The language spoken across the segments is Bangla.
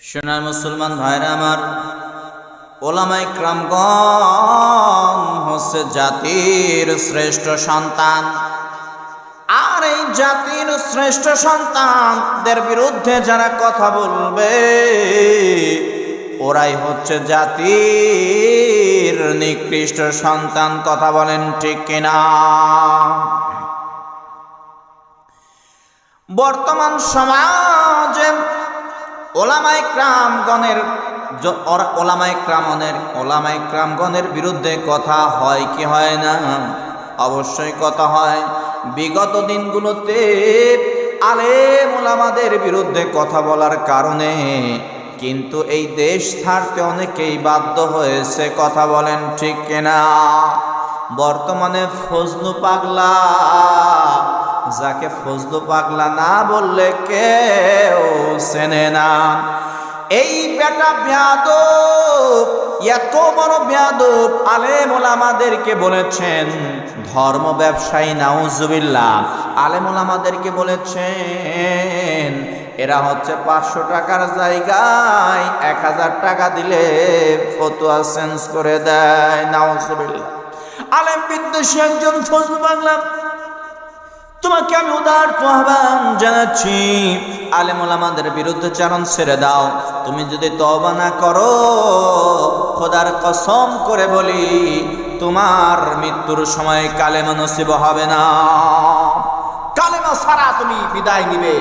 সোনার মুসলমান ভাইরা আমার, ওলামায়ে কিরামগণ হচ্ছে জাতির শ্রেষ্ঠ সন্তান। আর এই জাতির শ্রেষ্ঠ সন্তানদের বিরুদ্ধে যারা কথা বলবে, ওরাই হচ্ছে জাতির নিকৃষ্ট সন্তান। কথা বলেন ঠিক কিনা? বর্তমান সমাজে ওলামায়ে কিরামগণের বিরুদ্ধে কথা হয় কি হয় না? অবশ্যই কথা হয়। বিগত দিনগুলোতে আলেম ওলামাদের বিরুদ্ধে কথা বলার কারণে কিন্তু এই দেশ ছাড়তে অনেকেই বাধ্য হয়েছে। কথা বলেন ঠিক কিনা? বর্তমানে ফজলু পাগলা, যাকে ফজলু পাগলা না বললে কেউ চেনে না, এই বেটা বেয়াদব, এত বড় বেয়াদব আলেম ওলামাদেরকে বলেছেন ধর্ম ব্যবসায়ী। নাউজুবিল্লাহ। আলেম ওলামাদেরকে বলেছেন এরা হচ্ছে 500 টাকার জায়গায় 1000 টাকা দিলে ফতোয়া চেঞ্জ করে দেয়। নাউজুবিল্লাহ। আলেম বিদ্বেষী একজন ফজলু পাগলা, তোমাকে আমি উদারত আহ্বান জানাচ্ছি, আলেম ওলামাদের বিরুদ্ধে চারণ ছেড়ে দাও। তুমি যদি তওবা না করো, খোদার কসম করে বলি, তোমার মৃত্যুর সময় কালেমা নসিব হবে না। কালেমা ছাড়া তুমি বিদায় নিবে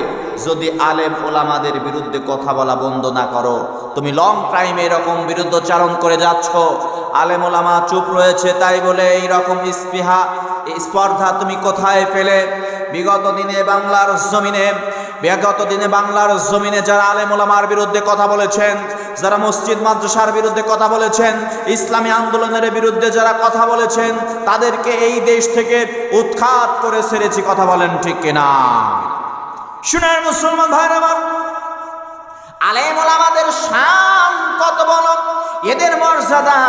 যদি আলেম ওলামাদের বিরুদ্ধে কথা বলা বন্ধ না করো। তুমি লং টাইম এরকম বিরুদ্ধচারণ করে যাচ্ছ। আলেম ওলামা চুপ রয়েছে তাই বলে এইরকম স্পর্ধা তুমি কোথায় পেলে? বিগত দিনে বাংলার জমিনে যারা আলেম ওলামার বিরুদ্ধে কথা বলেছেন, যারা মসজিদ মাদ্রাসার বিরুদ্ধে কথা বলেছেন, ইসলামী আন্দোলনের বিরুদ্ধে যারা কথা বলেছেন, তাদেরকে এই দেশ থেকে উৎখাত করে ছেড়েছি। কথা বলেন ঠিক কিনা? শুনেন মুসলমান ভাইরা আমার, আলেম ওলামাদের শান কত বড়, এদের মর্যাদা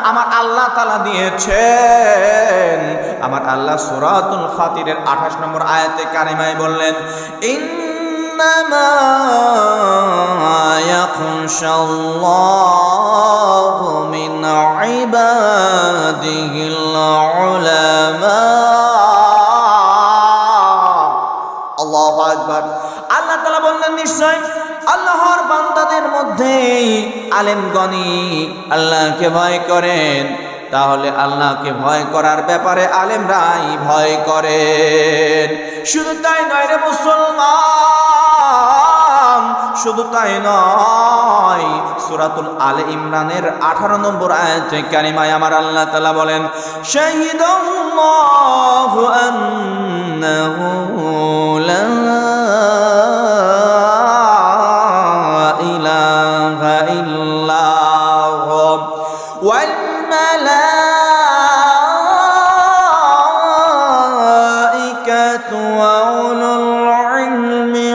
আমার আল্লাহ তাআলা দিয়েছেন। আমার আল্লাহ সূরাতুল ফাতিরের 28 নম্বর আয়াতে কারিমায় বললেন, ইন্নামা ইয়াখশাল্লাহু মিন ইবাদিহিল উলামা। আল্লাহু আকবার। আল্লাহ তাআলা বললেন নিশ্চয় আল্লাহর বান্দাদের মধ্যে আলেমগণই আল্লাহকে ভয় করেন। তাহলে আল্লাহকে ভয় করার ব্যাপারে আলেমরাই ভয় করেন। শুধু তাই নয় রে মুসলমান, শুধু তাই নয়, সূরাতুল আলে ইমরানের 18 নম্বর আয়াতে কারিমায় আমার আল্লাহ তাআলা বলেন, শাহিদাল্লাহু আন্নাহু লা ইলাহা ইল্লাহু ওয়াল মালাইকাতু ওয়া উলুল ইলমি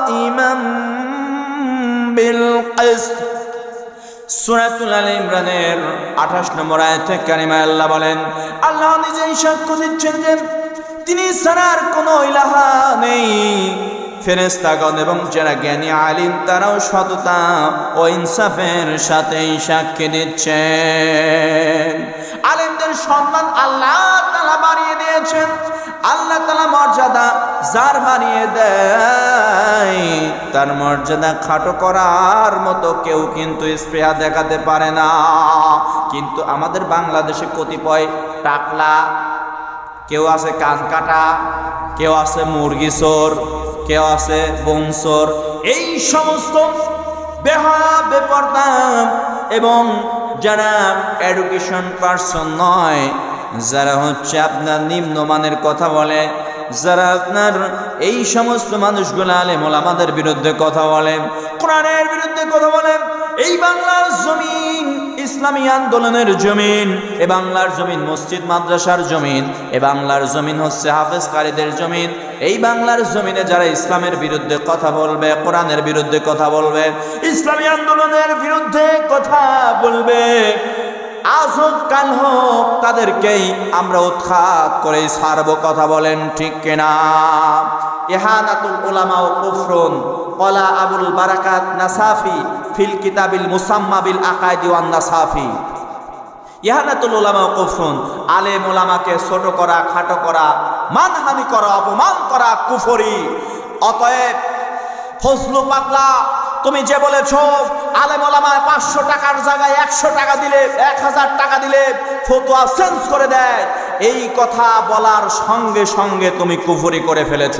কাইমান বিল কিসত। সূরাতুল আলে ইমরানের 28 নম্বর আয়াতে কারিমায় আল্লাহ বলেন, আল্লাহ নিজেই সাক্ষ্য দিচ্ছেন যে তিনি ছাড়ার কোনো ইলাহা নেই। ফেরেশতাগণ এবং যারা জ্ঞানী আলিম তারাও সততা ও ইনসাফের সাথেই সাক্ষী দিচ্ছেন। আলেমদের সম্মান আল্লাহ তাআলা বাড়িয়ে দিয়েছেন। আল্লাহ তাআলা মর্যাদা যার বাড়িয়ে দেয়, তার মর্যাদা খাটো করার মতো কেউ কিন্তু স্পৃহা দেখাতে পারে না। কিন্তু আমাদের বাংলাদেশে কতিপয় টাকলা, কেউ আছে কান কাটা, কেউ আছে মুরগি চোর, কেউ আছে বংশর, এই সমস্ত বেপরদা এবং যারা এডুকেশন পারসন নয়, যারা হচ্ছে আপনার নিম্নমানের কথা বলে, যারা আপনার এই সমস্ত মানুষগুলো আলেম ওলামাদের বিরুদ্ধে কথা বলে, কোরআনের বিরুদ্ধে কথা বলে, এই বাংলার জমিন ইসলামী আন্দোলনের জমিন, এ বাংলার জমিন মসজিদ মাদ্রাসার জমিন, এ বাংলার জমিন হচ্ছে হাফেজ কারীদের জমিন। এই বাংলার জমিনে যারা ইসলামের বিরুদ্ধে কথা বলবে, কোরআনের বিরুদ্ধে কথা বলবে, ইসলামী আন্দোলনের বিরুদ্ধে কথা বলবে, আজ হোক কাল হোক তাদেরকেই আমরা উৎখাত করে ছাড়বো। কথা বলেন ঠিক কিনা? ইহানাতুল উলামা ও কুফরুন ক্বালা আবুল বারাকাত নাসাফি ফিল কিতাবিল মুসাম্মা বিল আকাইদি ওয়ান নাসাফি। ইহানাতুল উলামা ও কুফরুন, আলেম উলামাকে ছোট করা, খাটো করা, মানহানি করা, অপমান করা কুফরি। অতএব ফজলু পাগলা, তুমি যে বলেছ আলেম ওলামায় 500 টাকার জায়গায় 100 টাকা দিলে, 1000 টাকা দিলে ফতোয়া চেঞ্জ করে দেয়, এই কথা বলার সঙ্গে সঙ্গে তুমি কুফরি করে ফেলেছ।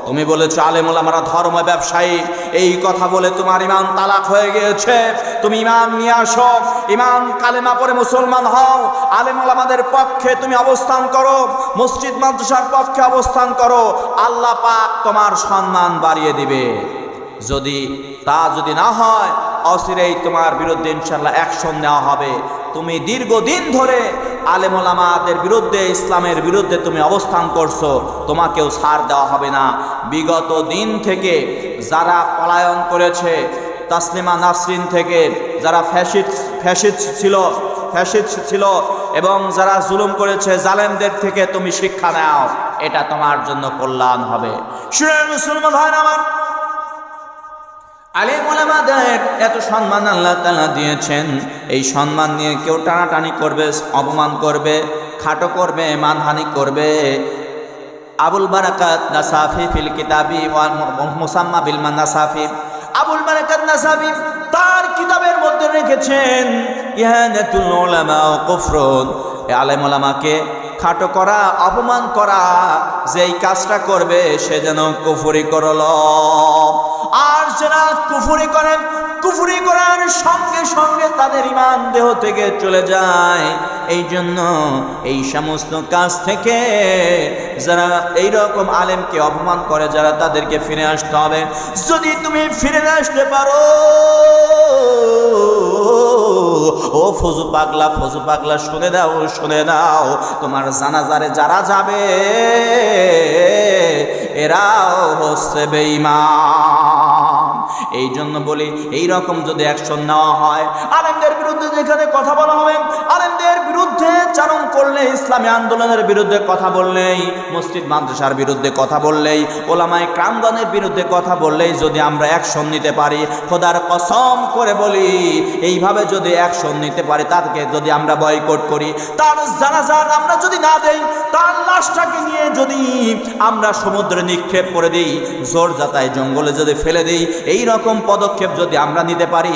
তুমি বলেছ আলেম ওলামারা ধর্ম ব্যবসায়ী, এই কথা বলে তোমার ইমান তালাক হয়ে গিয়েছে। তুমি ইমান নিয়ে আসো, ইমান কালেমা পড়ে মুসলমান হও, আলেম ওলামাদের পক্ষে তুমি অবস্থান করো, মসজিদ মাদ্রাসার পক্ষে অবস্থান করো, আল্লাহ পাক তোমার সম্মান বাড়িয়ে দিবে। যদি না হয়, অচিরেই তোমার বিরুদ্ধে ইনশাআল্লাহ অ্যাকশন নেওয়া হবে। তুমি দীর্ঘদিন ধরে আলেম ওলামাদের বিরুদ্ধে, ইসলামের বিরুদ্ধে তুমি অবস্থান করছো, তোমাকেও ছাড় দেওয়া হবে না। বিগত দিন থেকে যারা পলায়ন করেছে, তাসলিমা নাসরিন থেকে যারা ফ্যাসিস্ট ছিল এবং যারা জুলুম করেছে, জালেমদের থেকে তুমি শিক্ষা নাও, এটা তোমার জন্য কল্যাণ হবে। শুনুন মুসলমান ভাইরা আমার, আলেম ওলামাদের এত সম্মান আল্লাহ তাআলা দিয়েছেন, এই সম্মান নিয়ে কেউ টানাটানি করবে, অপমান করবে, খাটো করবে, মানহানি করবে। আবুল বারাকাত নাসাফি ফিল কিতাবি ওয়াল মুসাম্মা বিল নাসাফি, আবুল বারাকাত নাসাফি তার কিতাবের মধ্যে রেখেছেন ইহানাতুল উলামা ও কুফরুন, আলেম ওলামাকে খাটো করা, অপমান করা, যেই কাজটা করবে সে যেন কুফরি করল। আর যারা কুফরি করেন, কুফরি করার সঙ্গে সঙ্গে তাদের ঈমান দেহ থেকে চলে যায়। এই জন্য এই সমস্ত কাজ থেকে যারা এইরকম আলেমকে অপমান করে, যারা তাদেরকে ফিরে আসতে হবে। যদি তুমি ফিরে আসতে পারো, ও ফজু পাগলা শুনে দাও, তোমার জানাজারে যারা যাবে এরাও হচ্ছে বেঈমান। এই জন্য বলি, এই রকম যদি অ্যাকশন নেওয়া হয়, আলেমদের বিরুদ্ধে যেখানে কথা বলা হবে, আলেমদের বিরুদ্ধে চারণ করলে, ইসলামী আন্দোলনের বিরুদ্ধে কথা বললেই, মসজিদ মাদ্রাসার বিরুদ্ধে কথা বললেই, ওলামায়ে কেরামগণের বিরুদ্ধে কথা বললেই যদি আমরা অ্যাকশন নিতে পারি, খোদার কসম করে বলি, এইভাবে যদি অ্যাকশন নিতে পারি, তাকে যদি আমরা বয়কট করি, তার জানাজা আমরা যদি না দেই, তার লাশটাকে নিয়ে যদি আমরা সমুদ্রে নিক্ষেপ করে দিই, জোরজাতায় জঙ্গলে যদি ফেলে দিই, এই রকম পদক্ষেপ যদি আমরা নিতে পারি,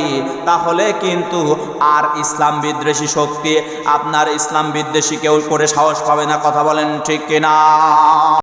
তাহলে কিন্তু আর ইসলাম বিদ্বেষী শক্তি আপনার ইসলাম বিদ্বেষী কেউ করে সাহস পাবে না। কথা বলেন ঠিক কিনা?